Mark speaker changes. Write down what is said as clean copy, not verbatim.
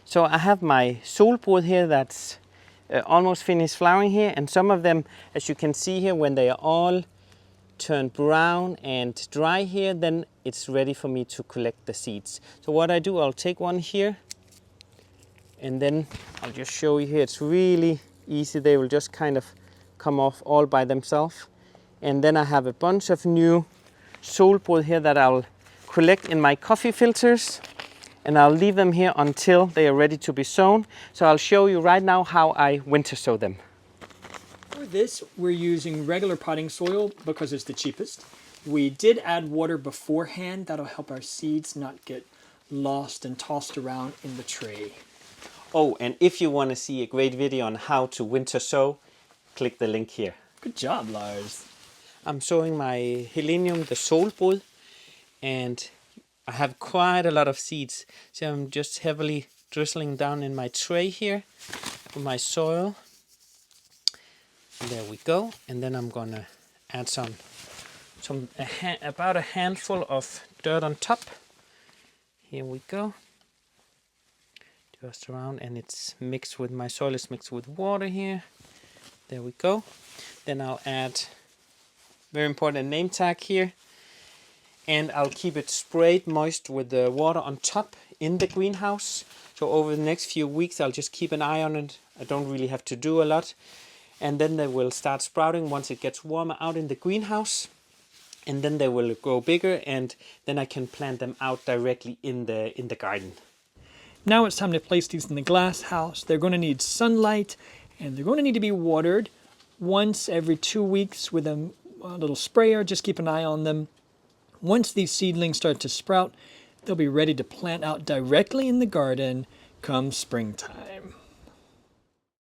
Speaker 1: So I have my solbrod here that's almost finished flowering here, and some of them, as you can see here, when they are all turned brown and dry here, then it's ready for me to collect the seeds. So what I do, I'll take one here, and then I'll just show you here. It's really easy. They will just kind of come off all by themselves. And then I have a bunch of new solbrod here that I'll collect in my coffee filters, and I'll leave them here until they are ready to be sown. So I'll show you right now how I winter sow them.
Speaker 2: For this, we're using regular potting soil because it's the cheapest. We did add water beforehand. That'll help our seeds not get lost and tossed around in the tray.
Speaker 1: Oh, and if you want to see a great video on how to winter sow, click the link here.
Speaker 2: Good job, Lars.
Speaker 1: I'm sowing my Helenium, the solbrod, and I have quite a lot of seeds. So I'm just heavily drizzling down in my tray here with my soil. And there we go. And then I'm gonna add about a handful of dirt on top. Here we go. Just around, and it's mixed with my soil is mixed with water here. There we go. Then I'll add very important name tag here, and I'll keep it sprayed moist with the water on top in the greenhouse. So over the next few weeks I'll just keep an eye on it. I don't really have to do a lot, and then they will start sprouting once it gets warmer out in the greenhouse, and then they will grow bigger, and then I can plant them out directly in the garden.
Speaker 2: Now it's time to place these in the glass house. They're going to need sunlight, and they're going to need to be watered once every 2 weeks with a little sprayer. Just keep an eye on them. Once these seedlings start to sprout, they'll be ready to plant out directly in the garden come springtime.